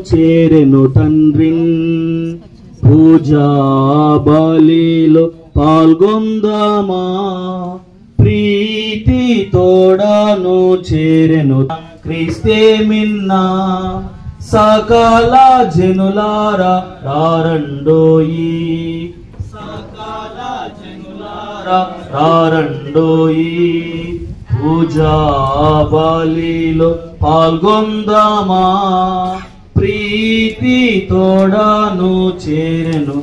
చేరెను తండ్రిన్ పూజా బలిలో పాల్గొందామా, ప్రీతి తోడను చేరెను క్రీస్తే మిన్నా, సకల జనులారా రారండోయి, సకల జనులారా రారండోయి, పూజా బలిలో పాల్గొందామా, ప్రీతి తోడను చేరెను.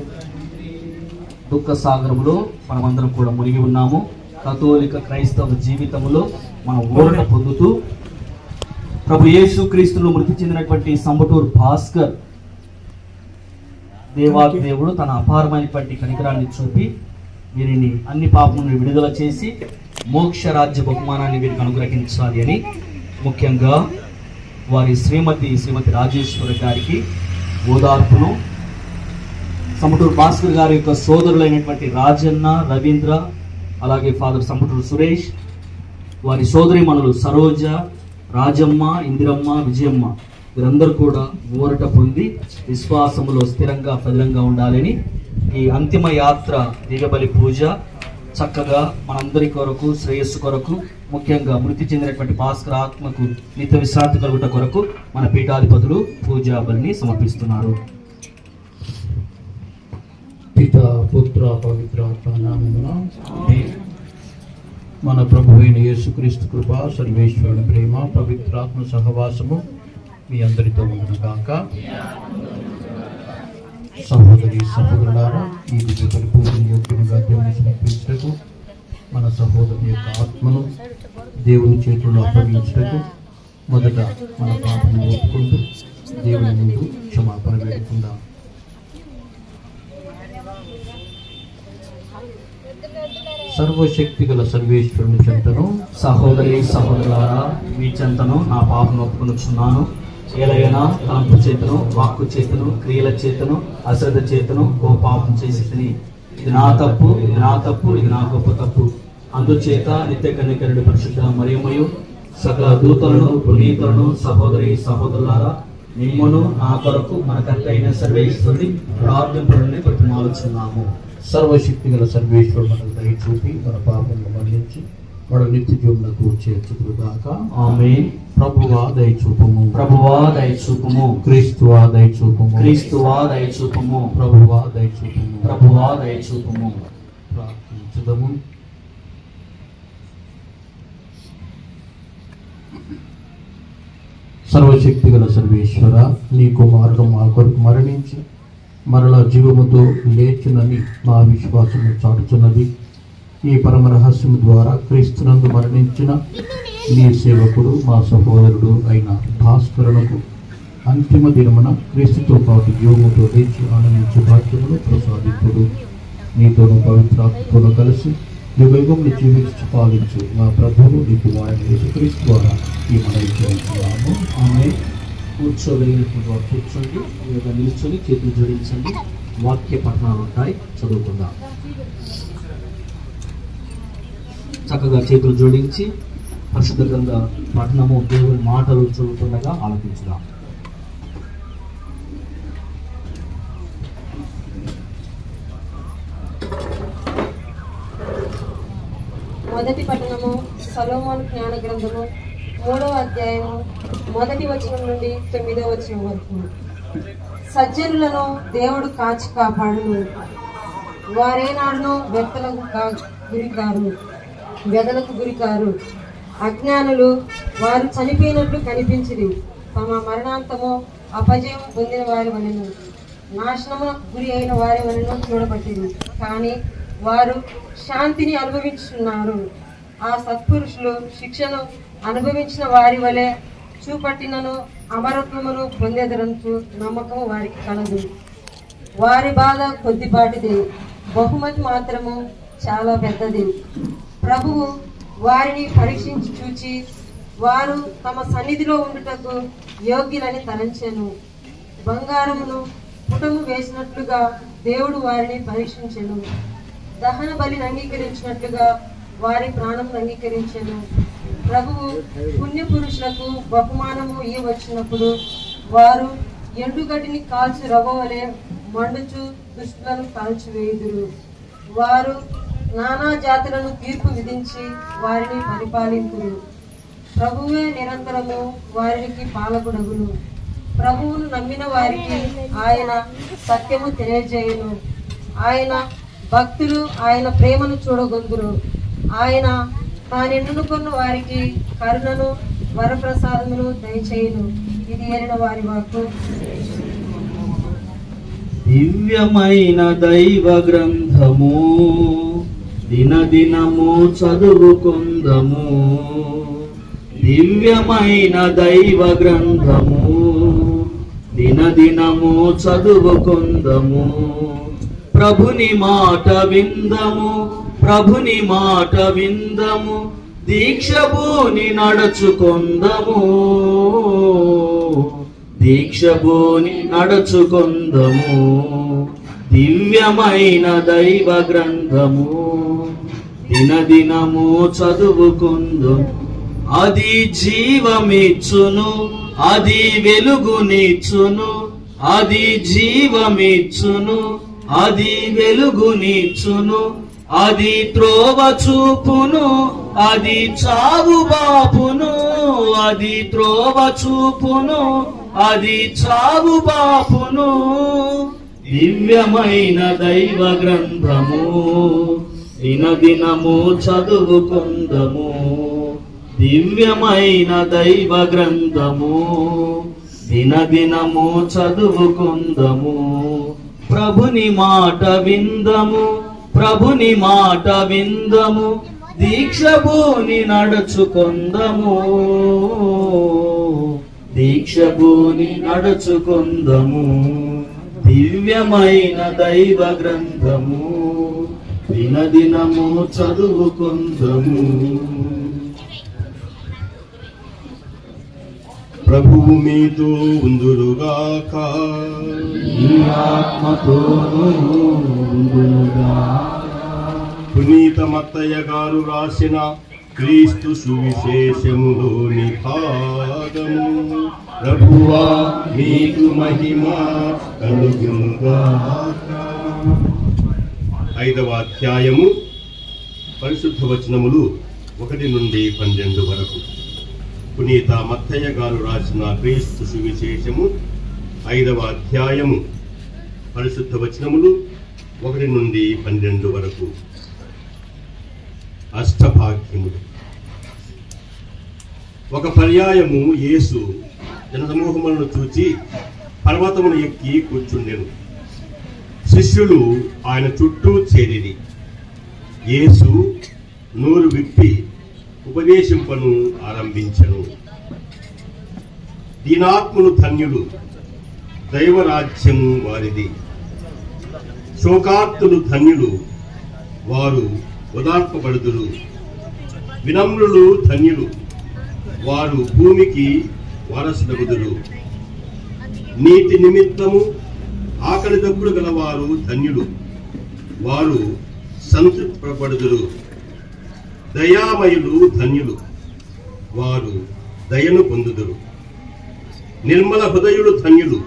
దుఃఖ సాగరంలో మనమందరం కూడా మునిగి ఉన్నాము. కథోలిక క్రైస్తవ జీవితంలో మనం ఊరట పొందుతూ ప్రభు యేసు క్రీస్తులో మృతి చెందినటువంటి సంబటూరు భాస్కర్ దేవాదేవుడు తన అపారమైనటువంటి కనికరాన్ని చూపి వీరిని అన్ని పాపం నుండి విడుదల చేసి మోక్ష రాజ్య బహుమానాన్ని వీరికి అనుగ్రహించాలి అని ముఖ్యంగా వారి శ్రీమతి రాజేశ్వరి గారికి ఓదార్పును, సంబటూరు భాస్కర్ గారి యొక్క సోదరులైనటువంటి రాజన్న, రవీంద్ర, అలాగే ఫాదర్ సంబటూరు సురేష్, వారి సోదరిమణులు సరోజ, రాజమ్మ, ఇందిరమ్మ, విజయమ్మ వీరందరూ కూడా ఊరట పొంది విశ్వాసములో స్థిరంగా పదిలంగా ఉండాలని ఈ అంతిమ యాత్ర దిగబలి పూజ చక్కగా మనందరి కొరకు, శ్రేయస్సు కొరకు, ముఖ్యంగా మృతి చెందినటువంటి భాస్కర్ ఆత్మకు నిత్య విశ్రాంతి కలుగుట కొరకు మన పీఠాధిపతులు పూజా బలిని సమర్పిస్తున్నారు. పితా పుత్ర పవిత్రాత్మ నామమున మన ప్రభు అయిన యేసుక్రీస్తు కృప, సర్వేశ్వరుని ప్రేమ, పవిత్రాత్మ సహవాసము మీ అందరితో ఉండును గాక. సహోదరి సహోదరులారా, ఈ దివ్య పరిపూర్ణ యోగ్యముగా దేవుని సమర్పించటకు, మన సహోదరుని యొక్క ఆత్మను దేవుని చేతుల్లో అప్పగించటకు మొదట మన పాపను ఒప్పుకుంటూ దేవుని ముందు క్షమాపణ వేడుకుందాం. సర్వశక్తి గల సర్వేశ్వరుని చెంతను, సహోదరి సహోదరులారా, మీ చెంతను నా పాపను ఒప్పుకొనుచున్నాను. ఏలైనా తలంపు చేతను, వాక్కు చేతను, క్రియల చేతను, అశ్రద్ధ చేతను ఓ పాపం చేసి తిని, ఇది నా తప్పు, ఇది నా తప్పు, ఇది నా గొప్ప తప్పు. అందుచేత నిత్య కన్యకరుడు పరిశుద్ధ మరియమ్మయు సకల దూతలను, పునీతులను, సహోదరి సహోదరులారా, మిమ్మును నా కొరకు మన కర్త అయిన సర్వేశ్వరుని ప్రార్థింపులని ప్రతిమాలుచున్నాము. సర్వశక్తి గల సర్వేశ్వరుడు మనకు దయ చూపి మన పాపములను మన్నించి మన నిత్య జీవనకు చేర్చుదురుగాక. ఆమేన్. ప్రభువా దయ చూపుము, ప్రభువా దయ చూపుము, క్రీస్తువా దయ చూపుము, క్రీస్తువా దయ చూపుము, ప్రభువా దయ చూపుము, ప్రభువా దయ చూపుము. ప్రార్థించుదము. సర్వశక్తి గల సర్వేశ్వర, నీ కుమారుడు మా కొరకు మరణించి మరలా జీవముతో లేచునని మా విశ్వాసము చాటుచున్నది. ఈ పరమ రహస్యం ద్వారా క్రీస్తునందు మరణించిన నీ సేవకుడు, మా సహోదరుడు అయిన భాస్కరునకు అంతిమ దినమున క్రీస్తుతో పాటు జీవముతో లేచి ఆనందించే భాగ్యమును ప్రసాదింపుడు. నీతోనూ పవిత్రాత్మతోనూ కలిసి యుగయుగములు జీవించి పాలించు మా ప్రభువు నీ కుమారుడు యేసుక్రీస్తు ద్వారా ఈ మనవి చేస్తున్నాము. ఆమె కూర్చోగలిగినటువంటి వారు కూర్చోండి, లేదా నిల్చొని చేతులు జోడించండి. వాక్య పఠనాలు ఉంటాయి, చదువుకుందాం. చక్కగా చేతులు జోడించి పరిశుద్ధ గ్రంథ పఠనము, దేవుని మాటలు చదువుతుండగా ఆలకించుదాం. మొదటి పట్టణము సొలొమోను జ్ఞాన గ్రంథము 3వ అధ్యాయము 1వ వచనం నుండి 9వ వచనం వరకు. సజ్జనులను దేవుడు కాచి కాపాడును, వారేనాడును వ్యధలకు గురికారు. అజ్ఞానులు వారు చనిపోయినట్లు కనిపించిరి, తమ మరణాంతము అపజయం పొందిన వారి వలెను, నాశనమునకు గురి అయిన వారి వలెను చూడబట్టిరి. కానీ వారు శాంతిని అనుభవించున్నారు. ఆ సత్పురుషులు శిక్షను అనుభవించిన వారి వలె చూపట్టినను అమరత్వమును పొందేదరంచు నమ్మకము వారికి కలదు. వారి బాధ కొద్దిపాటిది, బహుమతి మాత్రము చాలా పెద్దది. ప్రభువు వారిని పరీక్షించి చూచి వారు తమ సన్నిధిలో ఉండుటకు యోగ్యులని తలంచెను. బంగారమును పుటము వేసినట్లుగా దేవుడు వారిని పరీక్షించెను. దహన బలిని అంగీకరించినట్లుగా వారి ప్రాణం అంగీకరించెను. ప్రభువు పుణ్య పురుషులకు బహుమానము ఇవ్వవచ్చినప్పుడు వారు ఎండుగడ్డిని కాల్చి రవ్వవలే మండుచు దుష్టులను కాల్చివేయుదురు. వారు నానా జాతులను తీర్పు విధించి వారిని పరిపాలింతురు. ప్రభువే నిరంతరము వారికి పాలకుడగును. ప్రభువును నమ్మిన వారికి ఆయన సత్యము తెలియజేయును. ఆయన భక్తులు ఆయన ప్రేమను చూడగొందురు. ఆయన తానెన్నుకున్న వారికి కరుణను వరప్రసాదమును దయచేయును. ఇది ఏలిన వారి వాక్కు. దివ్యమైన దైవ గ్రంథము దినదినము చదువుకుందము. దివ్యమైన దైవ గ్రంథము దినదినము చదువుకుందము. ప్రభుని మాట విందము, ప్రభుని మాట విందము, దీక్షభూని నడుచుకుందము, దీక్షభూని నడుచుకుందము. దివ్యమైన దైవ గ్రంథము దినదినము చదువుకుందము. అది జీవమిచ్చును, అది వెలుగునిచ్చును, అది జీవమిచ్చును, అది వెలుగునిచ్చును, అది త్రోవ చూపును, అది చావు బాపును, అది త్రోవ చూపును, అది చావు బాపును. దివ్యమైన దైవ గ్రంథము దినదినము చదువుకుందము. దివ్యమైన దైవ గ్రంథము దినదినము చదువుకుందము. ప్రభుని మాట విందము, ప్రభుని మాట విందము, దీక్షభూని నడుచుకుందము, దీక్షభూని నడుచుకుందము. దివ్యమైన దైవ గ్రంథము దినదినము చదువుకుందము. ప్రభువు మీతో ఉందురుగాక. ఈ ఆత్మతోనూ ఉండునుగాక. పునీత మత్తయ్య గారు రాసిన క్రీస్తు సువిశేషములోని భాగము. ప్రభువా మీకు మహిమ కలుగునుగాక. 5వ అధ్యాయము పరిశుద్ధ వచనములు 1 నుండి 12 వరకు. పునీత మత్తయ్య గారు రాసిన క్రీస్తు సువిశేషము 5వ అధ్యాయము పరిశుద్ధ వచనములు 1 నుండి 12 వరకు. అష్టభాగ్యములు. ఒక పర్యాయము యేసు జనసమూహములను చూచి పర్వతమును ఎక్కి కూర్చుండెను. శిష్యులు ఆయన చుట్టూ చేరిరి. యేసు నోరు విప్పి ఉపదేశింపను ఆరంభించెను. దీనాత్ములు ధన్యులు, దైవరాజ్యము వారిది. శోకార్తులు ధన్యులు, వారు ఓదార్పబడుదురు. వినమ్రులు ధన్యులు, వారు భూమికి వారసులగుదురు. నీతి నిమిత్తము ఆకలి దప్పులు గలవారు ధన్యులు, వారు సంతృప్తిపడుదురు. దయామయులు ధన్యులు, వారు దయను పొందుదురు. నిర్మల హృదయులు ధన్యులు,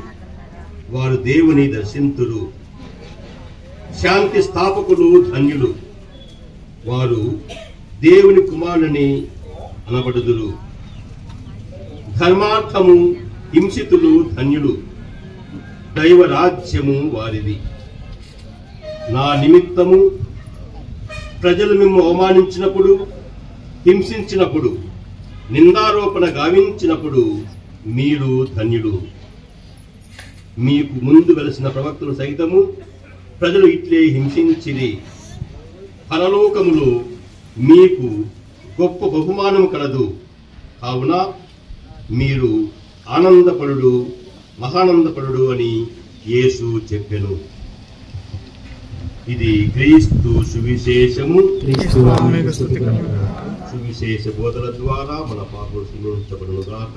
వారు దేవుని దర్శింతురు. శాంతి స్థాపకులు ధన్యులు, వారు దేవుని కుమారుని అనబడుదురు. ధర్మార్థము హింసితులు ధన్యులు, దైవరాజ్యము వారిది. నా నిమిత్తము ప్రజలు మిమ్ము అవమానించినప్పుడు, హింసించినప్పుడు, నిందారోపణ గావించినప్పుడు మీరు ధన్యులు. మీకు ముందు వెలసిన ప్రవక్తలు సైతము ప్రజలు ఇట్లే హింసించిరి. పరలోకములో మీకు గొప్ప బహుమానము కలదు. కావున మీరు ఆనందపడుడు, మహానందపడుడు అని యేసు చెప్పెను. ఇది క్రీస్తు సువిశేషము. సువిశేష బోధల ద్వారా మన పాపలు క్షమించబడును గాక.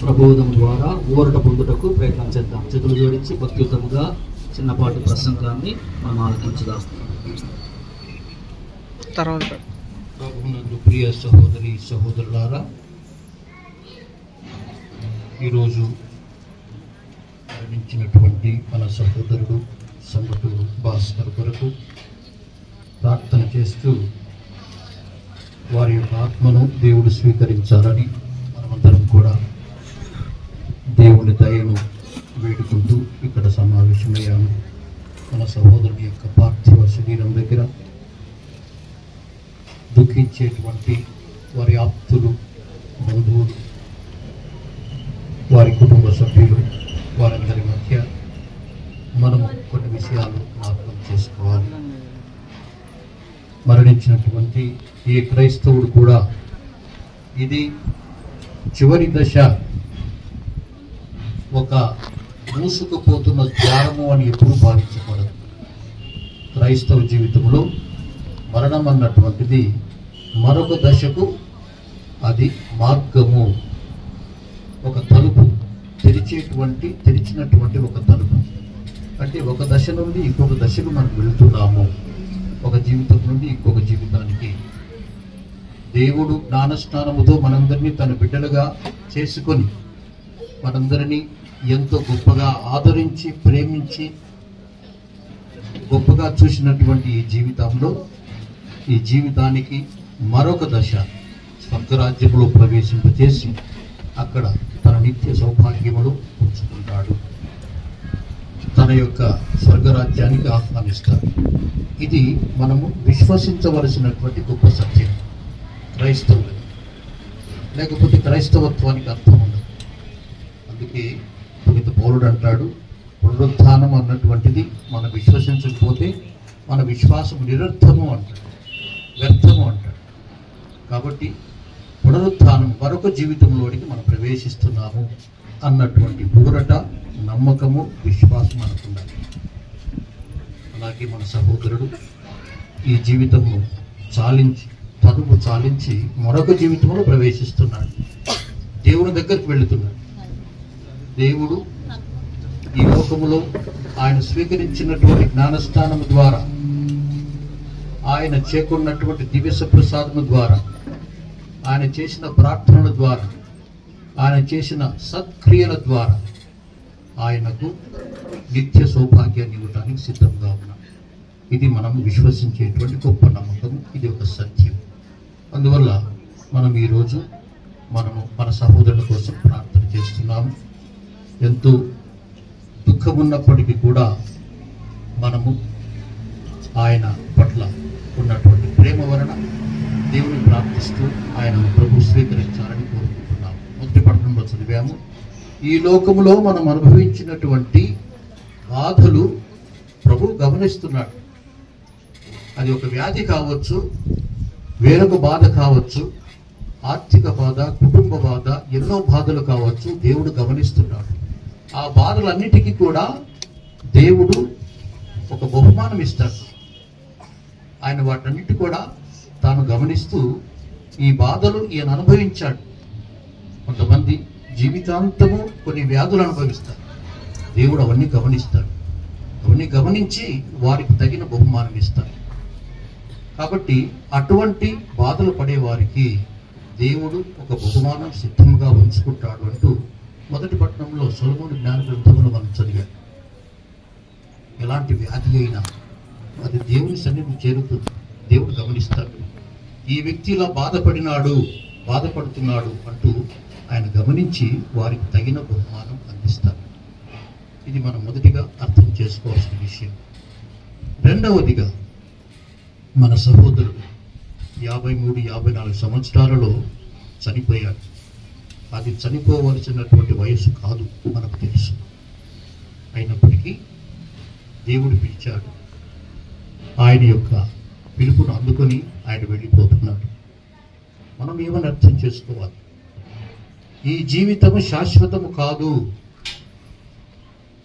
ప్రబోధం ద్వారా ఊరట పొందుటకు ప్రయత్నం చేద్దాం. చేతులు జోడించి భక్తియుతముగా చిన్నపాటి ప్రసంగాన్ని మనం ఆలకించుదాం. తర్వాత ప్రభువునందు ప్రియ సహోదరి సహోదరులారా, ఈరోజు మరణించినటువంటి మన సహోదరుడు సంబటూరు భాస్కర్ కొరకు ప్రార్థన చేస్తూ వారి యొక్క ఆత్మను దేవుడు స్వీకరించాలని మనమందరం కూడా దేవుని దయను వేడుకుంటూ ఇక్కడ సమావేశమయ్యాము. మన సహోదరుని యొక్క పార్థివ శరీరం దగ్గర దుఃఖించేటువంటి వారి ఆప్తులు, బంధువులు, వారి కుటుంబ సభ్యులు, వారందరి మధ్య మనము కొన్ని విషయాలు జ్ఞాపకం చేసుకోవాలి. మరణించినటువంటి ఏ క్రైస్తవుడు కూడా ఇది చివరి దశ, ఒక మూసుకుపోతున్న ద్వారము అని ఎప్పుడు భావించకూడదు. క్రైస్తవ జీవితంలో మరణం అన్నటువంటిది మరొక దశకు అది మార్గము, ఒక తలుపు, తెరిచినటువంటి ఒక తలుపు. అంటే ఒక దశ నుండి ఇంకొక దశకు మనం వెళ్తున్నాము, ఒక జీవితం నుండి ఇంకొక జీవితానికి. దేవుడు జ్ఞానస్నానముతో మనందరినీ తన బిడ్డలుగా చేసుకొని మనందరినీ ఎంతో గొప్పగా ఆదరించి ప్రేమించి గొప్పగా చూసినటువంటి ఈ జీవితంలో, ఈ జీవితానికి మరొక దశ స్వర్గరాజ్యంలో ప్రవేశింపచేసి అక్కడ తన నిత్య సౌభాగ్యములు ఉంచుకుంటాడు, తన యొక్క స్వర్గరాజ్యానికి ఆహ్వానిస్తాడు. ఇది మనము విశ్వసించవలసినటువంటి గొప్ప సత్యం. క్రైస్తవులు లేకపోతే క్రైస్తవత్వానికి అర్థం ఉండదు. అందుకే పునీత పౌలుడు అంటాడు, పునరుత్థానం అన్నటువంటిది మనం విశ్వసించకపోతే మన విశ్వాసం నిరర్థము అంటాడు, వ్యర్థము అంటాడు. కాబట్టి పునరుత్థానం మరొక జీవితంలోనికి మనం ప్రవేశిస్తున్నాము అన్నటువంటి ఊరట, నమ్మకము, విశ్వాసం అనుకున్నాడు. అలాగే మన సహోదరుడు ఈ జీవితము తనువు చాలించి మరొక జీవితంలో ప్రవేశిస్తున్నాడు, దేవుని దగ్గరికి వెళుతున్నాడు. దేవుడు ఈ లోకములో ఆయన స్వీకరించినటువంటి జ్ఞానస్థానము ద్వారా, ఆయన చేకున్నటువంటి దివ్య ప్రసాదము ద్వారా, ఆయన చేసిన ప్రార్థనల ద్వారా, ఆయన చేసిన సత్క్రియల ద్వారా ఆయనకు నిత్య సౌభాగ్యాన్ని ఇవ్వడానికి సిద్ధంగా ఉన్నాం. ఇది మనం విశ్వసించేటువంటి గొప్ప నమ్మకం, ఇది ఒక సత్యం. అందువల్ల మనం ఈరోజు మన సహోదరుల కోసం ప్రార్థన చేస్తున్నాము. ఎంతో దుఃఖం ఉన్నప్పటికీ కూడా మనము ఆయన పట్ల ఉన్నటువంటి ప్రేమ వలన దేవుని ప్రార్థిస్తూ ఆయనను ప్రభు స్వీకరించాలని కోరుకుంటున్నాము. మొదటి పట్టణంలో చదివాము, ఈ లోకములో మనం అనుభవించినటువంటి బాధలు ప్రభు గమనిస్తున్నాడు. అది ఒక వ్యాధి కావచ్చు, వేరొక బాధ కావచ్చు, ఆర్థిక బాధ, కుటుంబ బాధ, ఎన్నో బాధలు కావచ్చు. దేవుడు గమనిస్తున్నాడు. ఆ బాధలన్నిటికీ కూడా దేవుడు ఒక బహుమానం ఇస్తాడు. ఆయన వాటన్నిటి కూడా తాను గమనిస్తూ ఈ బాధలు ఈయన అనుభవించాడు. కొంతమంది జీవితాంతము కొన్ని వ్యాధులు అనుభవిస్తారు. దేవుడు అవన్నీ గమనిస్తాడు. అవన్నీ గమనించి వారికి తగిన బహుమానం ఇస్తాడు. కాబట్టి అటువంటి బాధలు పడే వారికి దేవుడు ఒక బహుమానం సిద్ధంగా ఉంచుకుంటాడు అంటూ మొదటి పట్టణంలో సొలొమోను జ్ఞాన గ్రంథమును మనం చదివాం. ఎలాంటి వ్యాధి అయినా అది దేవుని సన్నిధిని చేరుతుంది, దేవుడు గమనిస్తాడు. ఈ వ్యక్తి ఇలా బాధపడుతున్నాడు అంటూ ఆయన గమనించి వారికి తగిన బహుమానం అందిస్తాడు. ఇది మనం మొదటిగా అర్థం చేసుకోవాల్సిన విషయం. రెండవదిగా, మన సహోదరుడు 53-54 సంవత్సరాలలో చనిపోయాడు. అది చనిపోవలసినటువంటి వయసు కాదు, మనకు తెలుసు. అయినప్పటికీ దేవుడు పిలిచాడు. ఆయన యొక్క పిలుపును అందుకొని ఆయన వెళ్ళిపోతున్నాడు. మనం ఏమని అర్థం చేసుకోవాలి? ఈ జీవితము శాశ్వతము కాదు,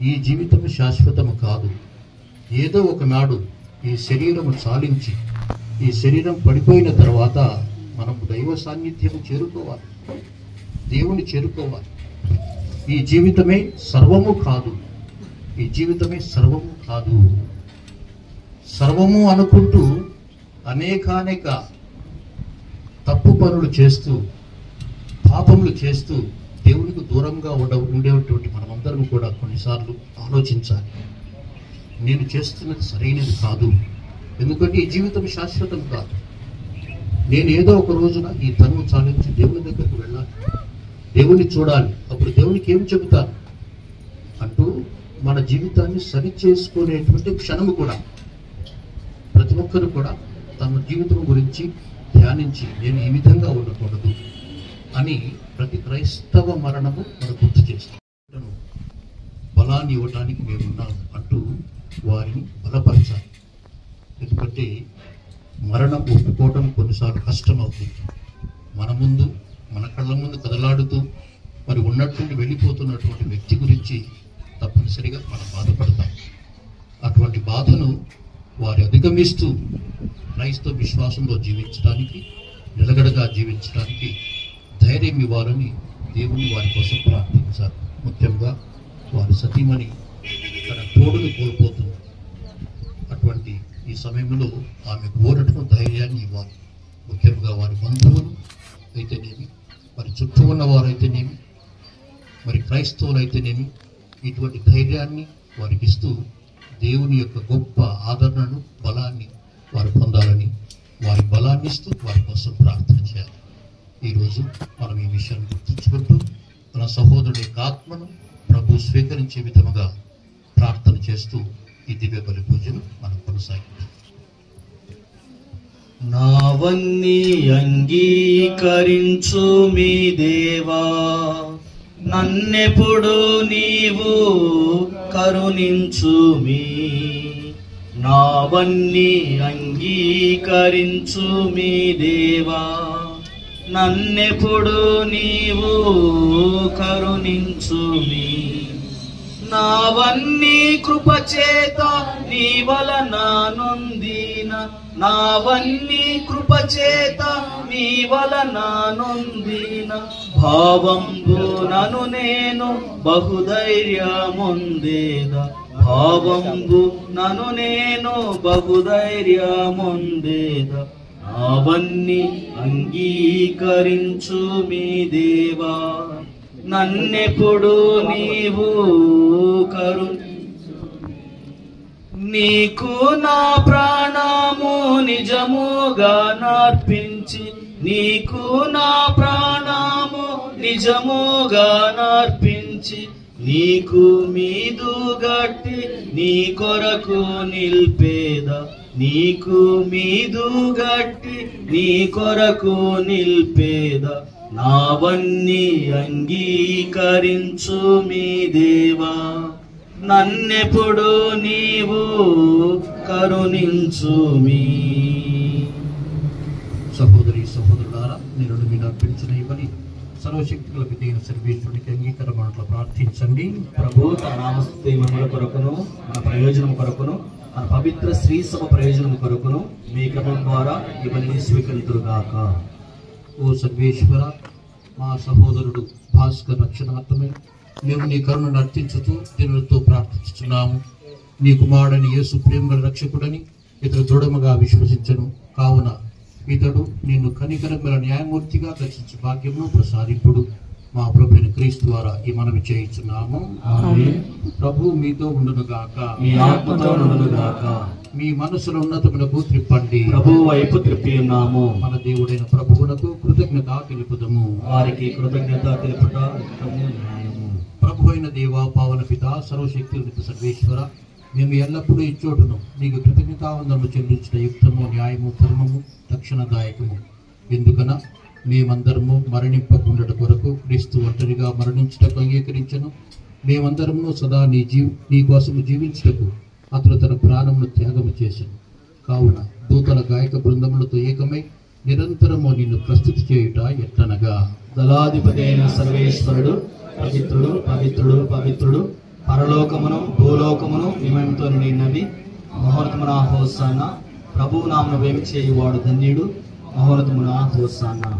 ఈ జీవితము శాశ్వతము కాదు. ఏదో ఒకనాడు ఈ శరీరము చాలించి, ఈ శరీరం పడిపోయిన తర్వాత మనము దైవ సాన్నిధ్యము చేరుకోవాలి, దేవుని చేరుకోవాలి. ఈ జీవితమే సర్వము కాదు, ఈ జీవితమే సర్వము కాదు. సర్వము అనుకుంటూ అనేక తప్పు పనులు చేస్తూ పాపములు చేస్తూ దేవునికి దూరంగా ఉండేటువంటి మనమందరం కూడా కొన్నిసార్లు ఆలోచించాలి. నేను చేస్తున్నది సరైనది కాదు, ఎందుకంటే ఈ జీవితం శాశ్వతం కాదు. నేను ఏదో ఒక రోజున ఈ తనువు చాలించి దేవుని దగ్గరకు వెళ్ళాలి, దేవుణ్ణి చూడాలి, అప్పుడు దేవునికి ఏం చెబుతాను అంటూ మన జీవితాన్ని సరి చేసుకునేటువంటి క్షణము కూడా ప్రతి ఒక్కరు కూడా తమ జీవితం గురించి ధ్యానించి నేను ఈ విధంగా ఉండకూడదు అని ప్రతి క్రైస్తవ మరణము మనకు గుర్తు చేస్తాం. బలాన్ని ఇవ్వటానికి మేమున్నాం అంటూ వారిని బలపరచాలి. ఎందుకంటే మరణం ఒప్పుకోవడం కొన్నిసార్లు కష్టం అవుతుంది. మన ముందు మన కళ్ళ ముందు కదలాడుతూ మరి ఉన్నట్టుండి వెళ్ళిపోతున్నటువంటి వ్యక్తి గురించి తప్పనిసరిగా మనం బాధపడతాం. అటువంటి బాధను వారి అధిగమిస్తూ క్రైస్తవ విశ్వాసంలో జీవించడానికి, నిలకడగా జీవించడానికి ధైర్యం ఇవ్వాలని దేవుని వారి కోసం ప్రార్థించారు. ముఖ్యంగా వారి సతీమణి తన తోడును కోల్పోతుంది. అటువంటి ఈ సమయంలో ఆమె కోరటను ధైర్యాన్ని ఇవ్వాలి. ముఖ్యంగా వారి బంధువులు అయితేనేమి, మరి చుట్టూ ఉన్న వారైతేనేమి, మరి క్రైస్తవులు అయితేనేమి, ఇటువంటి ధైర్యాన్ని వారికి ఇస్తూ దేవుని యొక్క గొప్ప ఆదరణను, బలాన్ని వారు పొందాలని వారి బలాన్ని ఇస్తూ వారి కోసం ప్రార్థన చేయాలి. ఈరోజు మనం ఈ విషయాన్ని గుర్తుంచుకుంటూ మన సహోదరుడి యొక్క ఆత్మను ప్రభు స్వీకరించే విధముగా ప్రార్థన చేస్తూ ఈ దివ్య బలి పూజను మనం కొనసాగిద్దాం. నావన్నీ అంగీకరించు మీ దేవా, నన్నెప్పుడు నీవు కరుణించు మీ. నావన్నీ అంగీకరించు మీ దేవా, నన్నెప్పుడు నీవు కరుణించు మీ. నావన్నీ కృపచేత నీ వలన నొందిన, నావన్నీ కృపచేత నీ వలన నొందిన భావంబు నను నేను బహుధైర్యముందేద. భావంబు నను నేను బహుధైర్యముందేద. నావన్నీ అంగీకరించు మీ దేవా, నన్నెప్పుడు నీవు కరుణించు. నీకు నా ప్రాణము నిజముగా నర్పించి, నీకు నా ప్రాణము నిజముగా నర్పించి, నీకు మీదు గట్టి నీ కొరకు నిల్పేద. నీకు మీదు గట్టి నీ కొరకు నిల్పేద. నావన్నీ అంగీకరించు మీ దేవా, నన్నెప్పుడు నీవు కరుణించు మీ. సహోదరి సహోదరులారా, నేను మీరు అర్పించిన ఈ బలి సర్వశక్తుల విధైన సర్వేశ్వరునికి అంగీకారమట్లా ప్రార్థించండి. ప్రభు తన నామస్తుతి మహిమ కొరకును, మన ప్రయోజనం కొరకును, మన పవిత్ర శ్రీ సభ ప్రయోజనం కొరకును మీ క్రమం ద్వారా ఈ బలిని స్వీకరింతురుగాక. ఓ సర్వేశ్వర, మా సహోదరుడు భాస్కర్ రక్షణార్థమై మేము నీ కరుణను అర్థించుతూ దీనులతో ప్రార్థిస్తున్నాము. నీ కుమారుడని యేసు ప్రేమగల రక్షకుడని ఇతడు దృఢముగా విశ్వసించను. కావున ఇతడు నిన్ను కనికరం గల న్యాయమూర్తిగా దర్శించు భాగ్యము ప్రసాదింపుడు. మా ప్రభువైన క్రీస్తు ద్వారా ఈ మనవి చేయించున్నాము. ప్రభు మీతో ఉండునుగాక, మీ ఆత్మతో ఉండునుగాక. మీ మనసులో ఉన్నతమునకు త్రిప్పండి. ప్రభు వైపు త్రిప్పి ఉన్నాము. మన దేవుడైన ప్రభువునకు కృతజ్ఞత తెలుపుదము. వారికి కృతజ్ఞత తెలుపుట న్యాయము. ప్రభు అయిన దేవ, పావన పిత, సర్వశక్తి సర్వేశ్వర, మేము ఎల్లప్పుడూ ఇచ్చోటును నీకు కృతజ్ఞతావందనము చెల్లించిన యుక్తము, న్యాయము, ధర్మము, రక్షణదాయకము. ఎందుకన మేమందరము మరణింపకుండట కొరకు క్రీస్తు ఒంటరిగా మరణించుటకు అంగీకరించను. మేమందరము సదా నీ కోసము జీవించుటకు అతడు తన ప్రాణమును త్యాగము చేశాను. కావున దూతల గాయక బృందములతో ఏకమై నిరంతరము నిన్ను ప్రస్తుతి చేయుట ఎట్లనగా, దళాధిపతి అయిన సర్వేశ్వరుడు పవిత్రుడు, పవిత్రుడు, పవిత్రుడు, పరలోకమును భూలోకమును విమయంతో నిన్నవి. మహోన్నతమున హోసానా. ప్రభువు నామమున వేమి చేయువాడు ధన్యుడు. మహోన్నతమున హోసానా.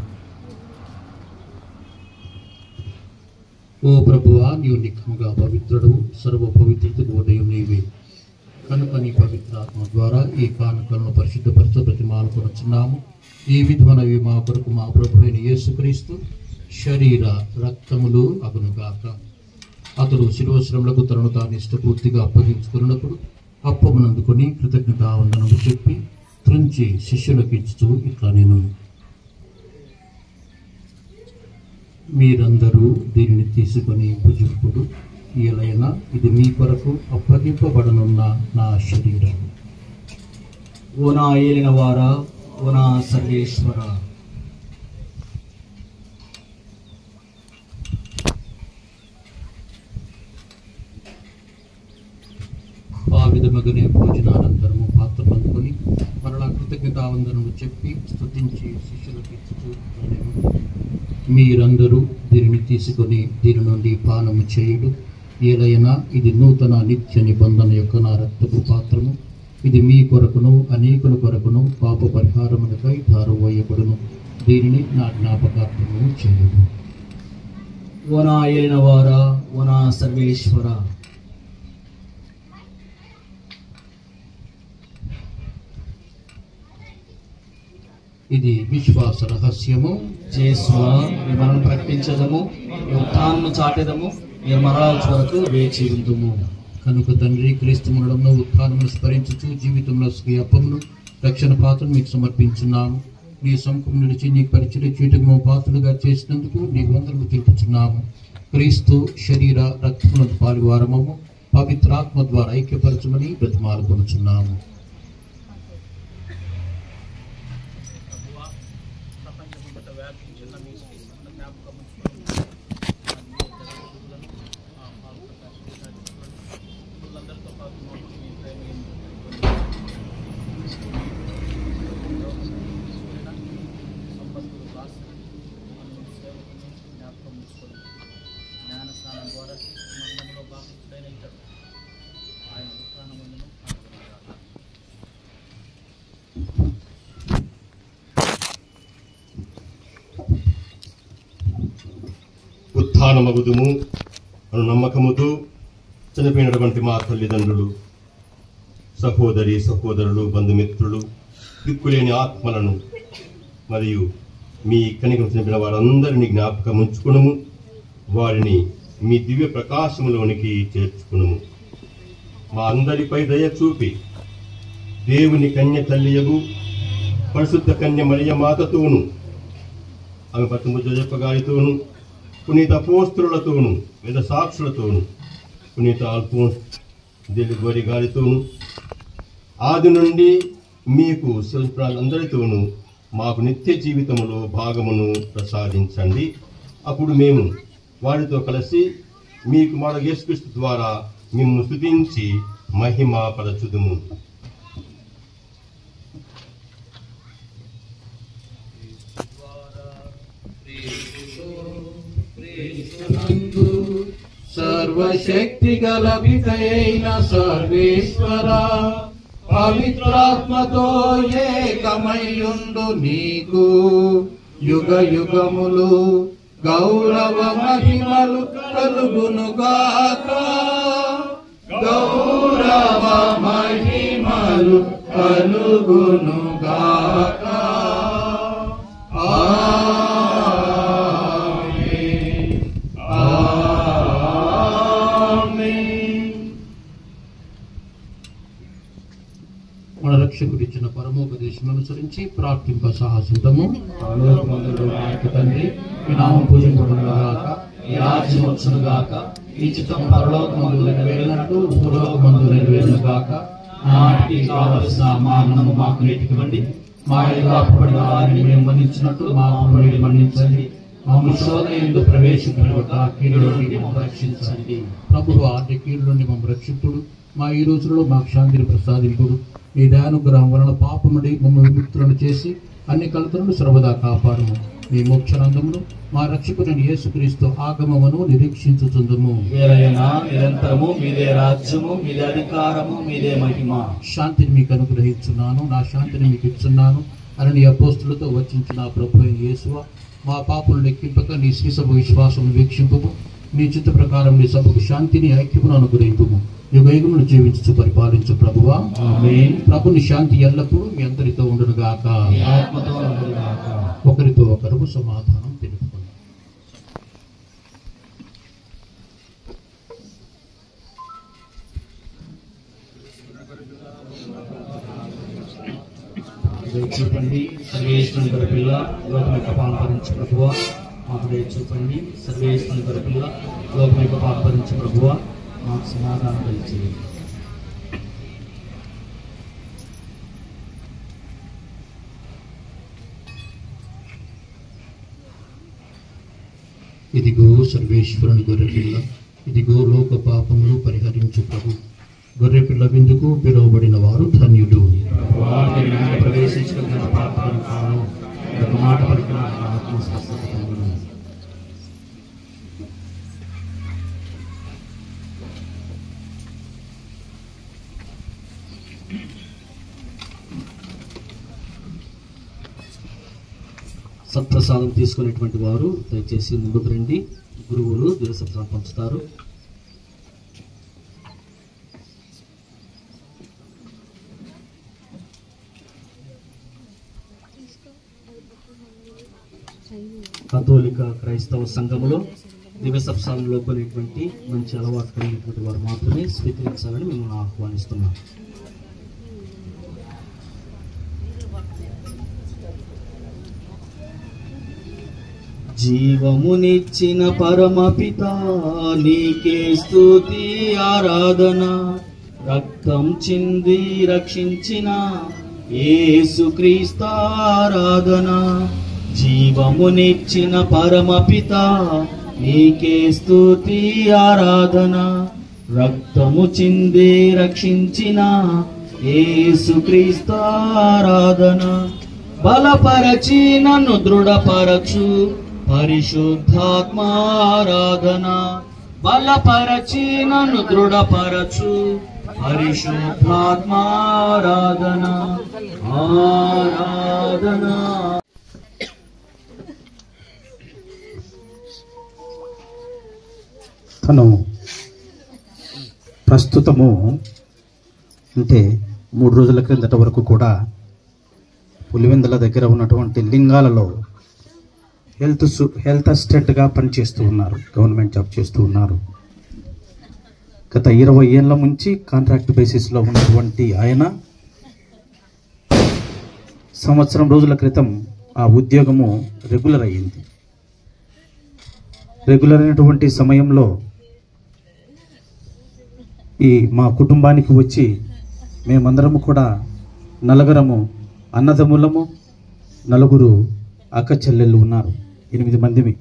ఓ ప్రభువా, నీవు నిఖముగా పవిత్రుడు, సర్వ పవిత్రతకు ఉదయం నీవే. కనుక నీ పవిత్రాత్మ ద్వారా ఈ కానుకలను పరిశుద్ధపరచ ప్రతిమాల కొరకు వేడుకొనుచున్నాము. ఈ విధమైనవి మా కొరకు మా ప్రభు అయిన యేసుక్రీస్తు శరీర రక్తములు అగునుగాక. అతడు శిలువ శ్రమలకు తనను తాను ఇష్టపూర్తిగా అప్పగించుకున్నప్పుడు అప్పమునందుకొని కృతజ్ఞతావందనము చెప్పి త్రుంచి శిష్యులకు ఇచ్చుతూ ఇట్లా నేను, మీరందరూ దీనిని తీసుకొని భుజింపుడు, ఏలైనా ఇది మీ కొరకు అప్పగింపబడనున్న నా శరీరం. ఓ నా ఏలిన వారా, ఓ నా సర్వేశ్వర, ఆ విధముగానే భోజనానంతరము పాత్ర అందుకొని మరలా కృతజ్ఞతావందనము చెప్పి స్తుతించి శిష్యులకు ఇచ్చుతూ నేను, మీరందరూ దీనిని తీసుకొని దీని నుండి పానము చేయుడు, ఏలైనా ఇది నూతన నిత్య నిబంధన యొక్క నా రక్తపు పాత్రము. ఇది మీ కొరకును అనేకుల కొరకును పాప పరిహారములకై ధారవేయబడును. దీనిని నా జ్ఞాపకార్థము చేయుడు. ఓ నా ఏలిన వారా, ఓ నా సర్వేశ్వర, ఇది విశ్వాస రహస్యము. జేసువా, మీ మరణం ప్రకటించదము, మీ ఉత్థానము చాటెదము, మీ మరణాల వరకు వేచి ఉందుము. కనుక తండ్రి, క్రీస్తు మరణమును ఉత్థానమును స్మరించుచు జీవితంలో స్వీయ అప్పమును రక్షణ పాత్రను మీకు సమర్పించున్నాము. నీ సముఖం నిలిచి నీకు పరిచయ చేయటము పాత్రలుగా చేసినందుకు నీకు వందనములు తెలుపుచున్నాము. క్రీస్తు శరీర రక్తములకు పాలువారమము పవిత్రాత్మ ద్వారా ఐక్యపరచమని బ్రతిమాలుకొనుచున్నాము. ఉత్థానమగుదుము అను నమ్మకముతో చనిపోయినటువంటి మా తల్లిదండ్రులు, సహోదరి సహోదరులు, బంధుమిత్రులు, దిక్కులేని ఆత్మలను మరియు మీ కనికరం చనిపోయిన వారందరినీ జ్ఞాపకం ఉంచుకునుము. వారిని మీ దివ్య ప్రకాశములోనికి చేర్చుకునుము. మా అందరిపై దయ చూపి దేవుని కన్య తల్లియగు పరిశుద్ధ కన్య మరియ మాతతోను, ఆమె పత్తము జోజప్ప గారితోను, పునీత అపోస్తలులతోను, వేద సాక్షులతోను, పునీత అల్ఫోన్స్ దెలిగోరి గారితోను, ఆది నుండి మీకు అందరితోనూ మాకు నిత్య జీవితములో భాగమును ప్రసాదించండి. అప్పుడు మేము వారితో కలిసి మీ కుమారుడు యేసుక్రీస్తు ద్వారా మిమ్ము స్తుతించి మహిమ పరచుదుము. సర్వశక్తి గల పితయైన సర్వేశ్వర, పవిత్రాత్మతో ఏకమయ్యుండు నీకు యుగ యుగములు గౌరవ మహిమలు కలుగునుగాక. గౌరవ మహిమలు కలుగునుగాక. మన రక్షకుడిచ్చిన పరమోపదేశం అనుసరించి ప్రార్థింప సాహసితము. తండ్రి, మీ నామం పూజింపబడునుగాక, మీ రాజ్యం వచ్చునుగాక, మీ చిత్తం పరలోకమందు నెరవేరినట్టు భూలోకమందు నెరవేరునుగాక. నాటికి కావలసిన మా అన్నము మాకు నేటికివ్వండి. మా ఎదురు అప్పబడిన వారిని మేము మన్నించినట్టు మా అప్పబడి మన్నించండి. మమ్మల్ని శోధన యందు ప్రవేశింపనివ్వక కీడు నుండి మమ్మల్ని రక్షించండి. ప్రభువు ఆటి కీడు నుండి మమ్మల్ని రక్షింపుడు. మా ఈ రోజులలో మాకు శాంతిని ప్రసాదింపుడు. నీ దయానుగ్రహం వలన పాపం నుండి మమ్మల్ని విముక్తులను చేసి అన్ని కలతలను సర్వదా కాపాడుము. మీ మోక్షానందమును మా రక్షకుడైన యేసుక్రీస్తు ఆగమమును నిరీక్షించుచుందుము. నిరంతరము మీదే రాజ్యము, మీదే అధికారము, మీదే మహిమ. శాంతిని మీకు అనుగ్రహించున్నాను, నా శాంతిని మీకు ఇచ్చున్నాను అని నీ అపోస్తులతో వచించిన ప్రభు అయిన యేసువా, మా పాపను లెక్కింపక నీ శ్రీ సభ విశ్వాసము వీక్షింపుము. నీ చిత్త ప్రకారం నీ సభకు శాంతిని ఐక్యమును అనుగ్రహింపుము. యుగయుగములు జీవించు పరిపాలించు ప్రభువా. ప్రభుని శాంతి ఎల్లప్పుడూ మీ అందరితో ఉండును గాక. ఒకరితో ఒకరు సమాధానం తెలుపుకుందాం. చూపండి సర్వేశ్వరుని గొర్రెపిల్ల లోకం యొక్క పాపం భరించు ప్రభువా. మాకు చూపండి సర్వేశ్వరుని గొర్రెపిల్ల లోకం యొక్క పాపం భరించు ప్రభువా. మాకు సమాధానం దయచేయండి. ఇదిగో సర్వేశ్వరుని గొర్రెపిల్ల, ఇదిగో లోక పాపములు పరిహరించు ప్రభు. గొర్రెపిల్ల విందుకు పిలువబడిన వారు ధన్యులు. ప్రవేశించడం పాత్రను కాను ఒక మాట పలికిన ఆత్మ స్వస్థత కలుగును. సత్ప్రసాదం తీసుకునేటువంటి వారు దయచేసి ముందుకు రండి. గురువులు దివసప్రసాదం పంచుతారు. కథోలిక క్రైస్తవ సంఘములో దివసప్రసాదంలో కొనేటువంటి మంచి అలవాటు కలిగినటువంటి వారు మాత్రమే స్వీకరించాలని మిమ్మల్ని ఆహ్వానిస్తున్నాం. జీవమునిచ్చిన పరమపిత నీకే స్తుతి ఆరాధన. రక్తం చింది రక్షించిన యేసుక్రీస్తు ఆరాధన. జీవమునిచ్చిన పరమపిత నీకే స్తుతి ఆరాధన. రక్తము చింది రక్షించిన యేసుక్రీస్తు ఆరాధన. బలపరచి నన్ను దృఢపరచు పరిశుద్ధాత్మారాధన. బలపరచి నన్ను దృఢపరచు పరిశుద్ధాత్మారాధన. ఆరాధన. తను ప్రస్తుతము అంటే 3 రోజుల క్రిందట వరకు కూడా పులివెందుల దగ్గర ఉన్నటువంటి లింగాలలో హెల్త్ అసిస్టెంట్గా పనిచేస్తూ ఉన్నారు. గవర్నమెంట్ జాబ్ చేస్తూ ఉన్నారు. గత 20 ఏళ్ళ నుంచి కాంట్రాక్ట్ బేసిస్లో ఉన్నటువంటి ఆయన సంవత్సరం రోజుల క్రితం ఆ ఉద్యోగము రెగ్యులర్ అయ్యింది. రెగ్యులర్ అయినటువంటి సమయంలో ఈ మా కుటుంబానికి వచ్చి మేమందరము కూడా నలుగురము అన్నదమ్ములము, 4 అక్క చెల్లెళ్ళు ఉన్నారు, 8 మందిమి.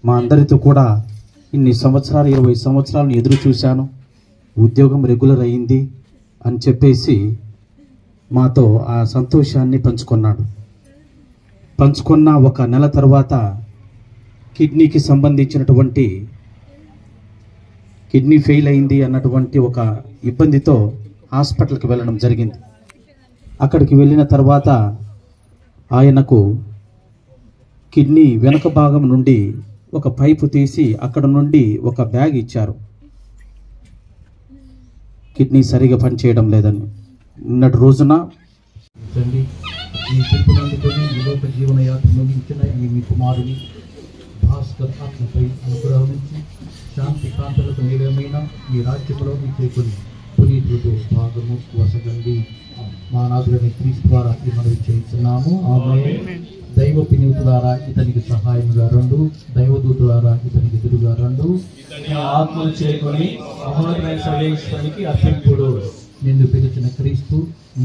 మా అందరితో కూడా ఇన్ని సంవత్సరాలు 20 సంవత్సరాలను ఎదురు చూశాను, ఉద్యోగం రెగ్యులర్ అయ్యింది అని చెప్పేసి మాతో ఆ సంతోషాన్ని పంచుకున్న ఒక నెల తర్వాత కిడ్నీకి సంబంధించినటువంటి కిడ్నీ ఫెయిల్ అయింది అన్నటువంటి ఒక ఇబ్బందితో హాస్పిటల్కి వెళ్ళడం జరిగింది. అక్కడికి వెళ్ళిన తర్వాత ఆయనకు కిడ్నీ వెనక భాగం నుండి ఒక పైపు తీసి అక్కడ నుండి ఒక బ్యాగ్ ఇచ్చారు. కిడ్నీ సరిగా పనిచేయడం లేదని. నిన్నటి రోజున తండ్రి, ఈ పిలుపునందుకొని ఈ లోక జీవన యాత్ర ముగించిన ఈ మీ కుమారుని భాస్కర్ ఆత్మపై అనుగ్రహం నుంచి శాంతి కాంతలకు నిలయమైన మీ రాజ్యంలో మీ చేకుని పునీతులతో భాగము వసగండి. మా నాదులని క్రీస్తు ద్వారా ఈ మనవి చేస్తున్నాము. ఆమేన్. దైవ పినివుత ద్వారా ఇతనికి సహాయముగా రండు, దైవదూత ద్వారా ఇతనికి ఎదురుగా రండు. ఆత్మను చేరుకొని మహోన్నతమైన సర్వేశ్వరునికి అర్పింపుడు. నిన్ను పిలిచిన క్రీస్తు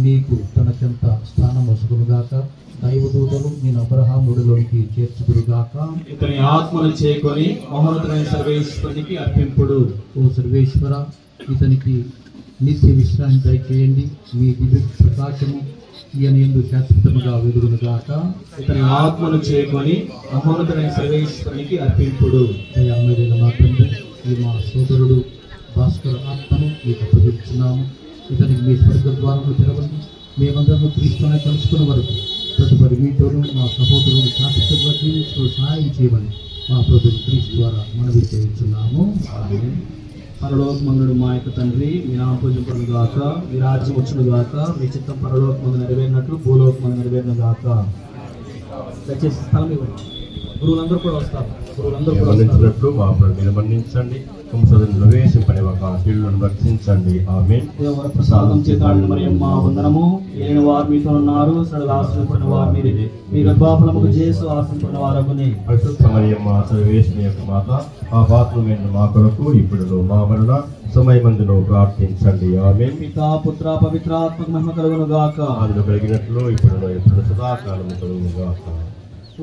నీకు తన చెంత స్థానం వసగునుగాక. దైవదూతలు నేను అబ్రహాముడిలోనికి చేర్చుదురుగాక. ఇతని ఆత్మను చేరుకొని మహోన్నతమైన సర్వేశ్వరునికి అర్పింపుడు. ఓ సర్వేశ్వర, ఇతనికి నిత్య విశ్రాంతి దయచేయండి. మీ దివ్య ప్రకాశము ఈయన యందు శాశ్వతముగా వెలుగునుగాక. ఇతని ఆత్మను చేరుకొని మహోన్నతమైన సర్వేశ్వరునికి అర్పింపుడు. దయామయుడైన మా తండ్రి, ఈ మా సోదరుడు భాస్కర్ ఆత్మను మీకు అప్పగిస్తున్నాము. ఇతనికి మీ స్వర్గ ద్వారములు తెరవండి. మేమందరము క్రీస్తునే కలుసుకున్న వరకు తదుపరి మీతోనూ మా సహోదరుడు శాశ్వతంగా జీవించడం సహాయం చేయమని మా ప్రభువు క్రీస్తు ద్వారా మనవి చేస్తున్నాము. ఆమేన్. పరలోకమందుడు మా యొక్క తండ్రి, మీ నామం పూజింపబడును గాక, మీ రాజ్యం వచ్చును గాక, మీ చిత్తం పరలోకమందు నెరవేరినట్లు భూలోకమందు నెరవేరును గాక. దయచేసి స్థలం ఇవ్వండి. గురువులందరూ కూడా వస్తారు. మన్నించినట్లు మా ప్రభుని మన్నించండి. సంసదను వేసింపని ఒక ఇళ్లను రక్షించండి. ఆమేన్. ప్రసాదం చేతాడు మరియమ్మ వందనము. ఏలిన వారు మీతో ఉన్నారు, సడల ఆశ్రయపడిన వారు మీరే, మీ గర్భఫలముకు చేసు ఆశ్రయపడిన వారగుని. పరిశుద్ధ మరియమ్మ సర్వేశ్వరి యొక్క మాత, ఆ పాత్రమైన మా కొరకు ఇప్పుడు మా మరణ సమయమందును ప్రార్థించండి. ఆమేన్. పితా పుత్ర పవిత్రాత్మక మహిమ కలుగును గాక. అందులో కలిగినట్లు ఇప్పుడు సదాకాలము కలుగును గాక.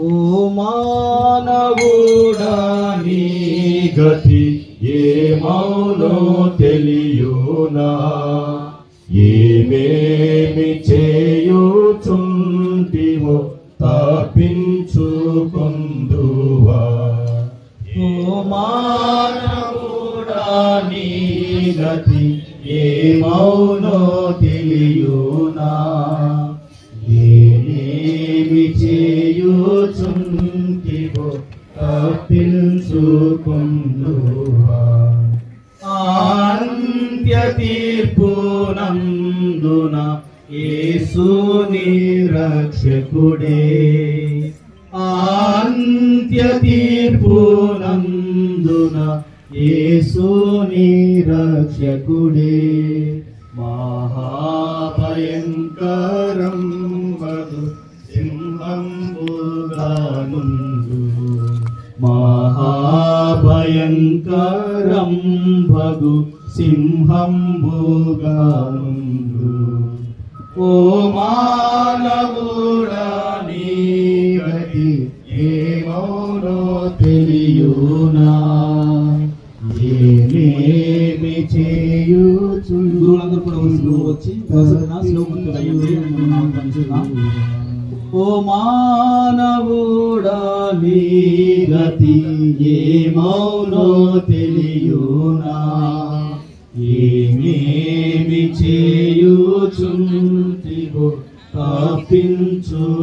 ఓ మానవుడా నీ గతి ఏమౌనో తెలియునా, ఏమేమి చేయుచుంటివో తప్పించుకొందువా. ఓ మానవుడా నీ గతి ఏమౌనో తెలియునా, ఏమేమి చేయుచుంటివో తప్పించుకొందువా. అంత్య తీర్పునందున యేసుని రక్షకుడే, అంత్య తీర్పునందున యేసుని రక్షకుడే, మహాభయంకరం వదు సింహంబుగానుండు, మహాభయంకరం భగు సింహంబుగానుండు. ఓ మానవుడా నీ గతి ఏమౌనో తెలియునా, ఏమేమి చేయుచుండు. గురువులందరూ కూడా వచ్చి ఓ మానవుడా నీ గతి ఏమౌనో తెలియునా, ఏమేమి చేయుచుంటివో తప్పించుకొందువా.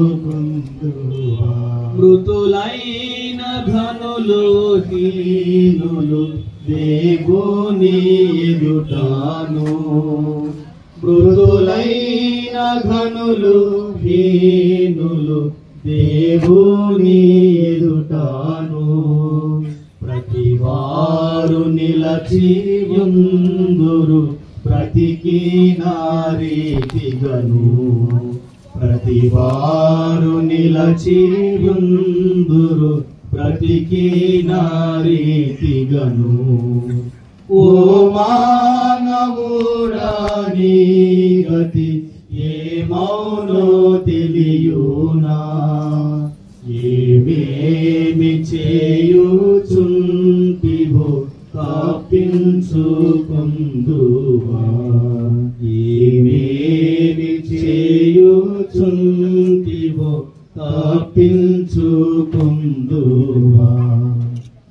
మృతులైన ఘనులు హీనులు దేవుని ఎదుటాను, మృతులైన ఘనులు హీనులు దేవుని ఎదుటాను, ప్రతివారు నిలచియుందురు బ్రతికిన రీతిగను, ప్రతివారు నిలచియుందురు బ్రతికిన రీతిగను. ఓ మానవుడా నీ గతి ఏమౌనో తెలియునా, ఏమేమి చేయుచుంటివో తప్పించుకొందువా, ఏమేమి చేయుచుంటివో తప్పించుకొందువా.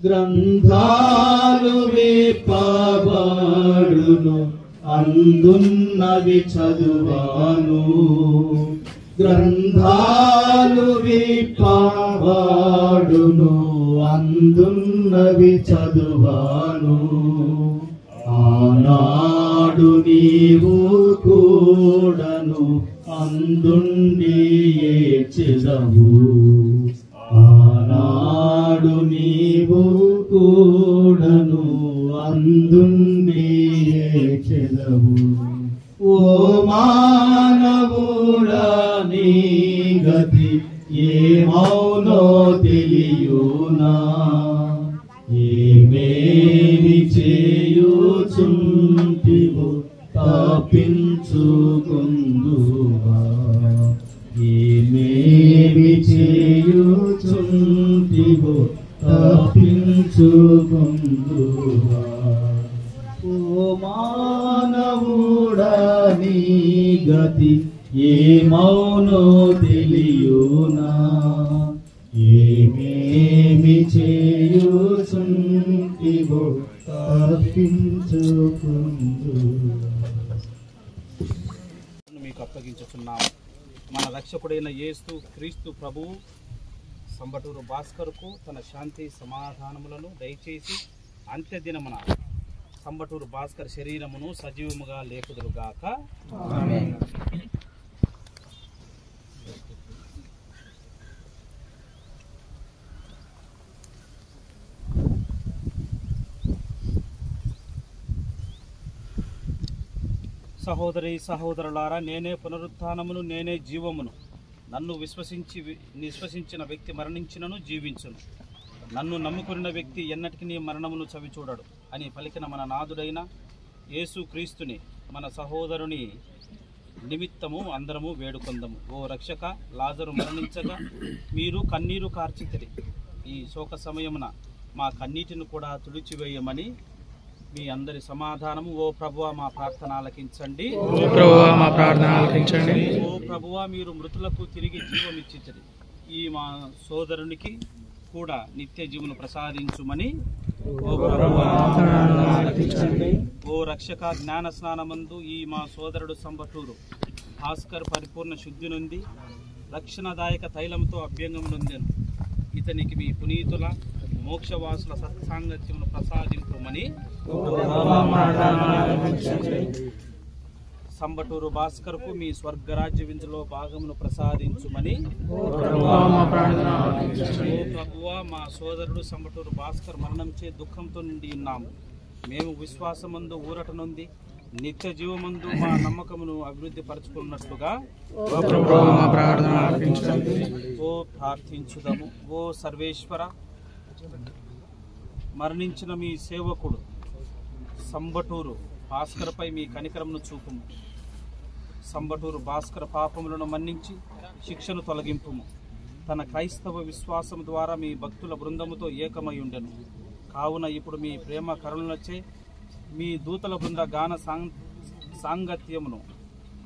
గ్రంథాలు విప్పబడును, అందున్నవి చదువాను, గ్రంథాలు విప్పబడును, అందున్నవి చదువాను. ఆనాడు నీవు కూడను అందుండి ఏడ్చెదవు, ఆనాడు నీవు కూడను అందుండి ఏడ్చెదవు. ఓ మానవుడా నీ గతి ఏమౌనో తెలియునా, ఏమేమి చేయుచుంటివో తప్పించుకొందువా, ఏమేమి చేయుచుంటివో తప్పించుకొందువా. ఓ మానవుడా నీ గతి ఏమౌనో తెలియునా, ఏమేమి చేయుచుంటివో తప్పించుకొందువా. మీకు అప్పగించుచున్నాము. మన రక్షకుడైన యేసు క్రీస్తు ప్రభువు సంబటూరు భాస్కర్కు తన శాంతి సమాధానములను దయచేసి అంత్యదినమున సంబటూరు భాస్కర్ శరీరమును సజీవముగా లేపుదురుగాక. సహోదరి సహోదరులారా, నేనే పునరుత్థానమును, నేనే జీవమును. నన్ను విశ్వసించిన వ్యక్తి మరణించినను జీవించును. నన్ను నమ్ముకున్న వ్యక్తి ఎన్నటికీ మరణమును చవిచూడడు అని పలికిన మన నాథుడైన యేసు క్రీస్తుని మన సహోదరుని నిమిత్తము అందరము వేడుకొందము. ఓ రక్షక, లాజరు మరణించగా మీరు కన్నీరు కార్చితిరి. ఈ శోక సమయమున మా కన్నీటిని కూడా తుడిచివేయమని మీ అందరి సమాధానము. ఓ ప్రభువా, మా ప్రార్థన ఆలకించండి. ఓ ప్రభువా, మీరు మృతులకు తిరిగి జీవమిచ్చితిరి. ఈ మా సోదరునికి కూడా నిత్య జీవను ప్రసాదించుమని. ఓ రక్షక, జ్ఞాన స్నానమందు ఈ మా సోదరుడు సంబటూరు భాస్కర్ పరిపూర్ణ శుద్ధి నుండి రక్షణదాయక తైలంతో అభ్యంగం నొందెను. ఇతనికి మీ పునీతుల మోక్షవాసుల సత్సాంగత్యమును ప్రసాదింపుమని. సంబటూరు భాస్కర్కు మీ స్వర్గరాజ్య విందులో భాగమును ప్రసాదించుమని. ఓ ప్రభువా, మా సోదరుడు సంబటూరు భాస్కర్ మరణంచే దుఃఖంతో నిండి ఉన్నాము. మేము విశ్వాసమందు ఊరట నొంది నిత్య జీవమందు మా నమ్మకమును అభివృద్ధి పరచుకున్నట్లుగా ప్రార్థించుదాము. ఓ సర్వేశ్వర, మరణించిన మీ సేవకుడు సంబటూరు భాస్కర్పై మీ కనికరమును చూపుము. సంబటూరు భాస్కర్ పాపములను మన్నించి శిక్షను తొలగింపుము. తన క్రైస్తవ విశ్వాసం ద్వారా మీ భక్తుల బృందముతో ఏకమై ఉండెను. కావున ఇప్పుడు మీ ప్రేమ కరుణలచే మీ దూతల బృంద గాన సాంగత్యమును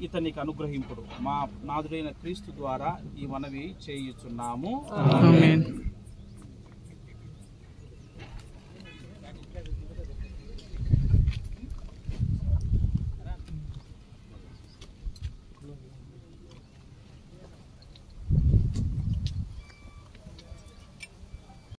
ఇతనికి అనుగ్రహింపుడు. మా నాథుడైన క్రీస్తు ద్వారా ఈ మనవి చేయుచున్నాము.